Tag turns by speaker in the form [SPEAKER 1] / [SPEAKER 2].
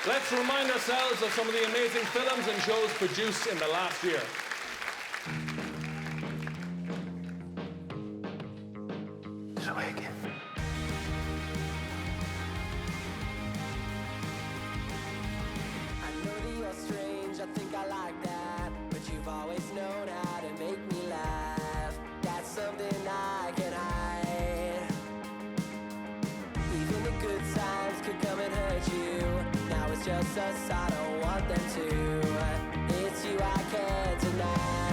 [SPEAKER 1] Let's remind ourselves of some of the amazing films and shows produced in the last year.
[SPEAKER 2] So again.
[SPEAKER 3] I know that you're strange, I think I like that. But you've always known how to make me laugh. That's something I can hide. Even the good times could come and hurt you. Now it's just us, I don't want them to. It's you I can't deny.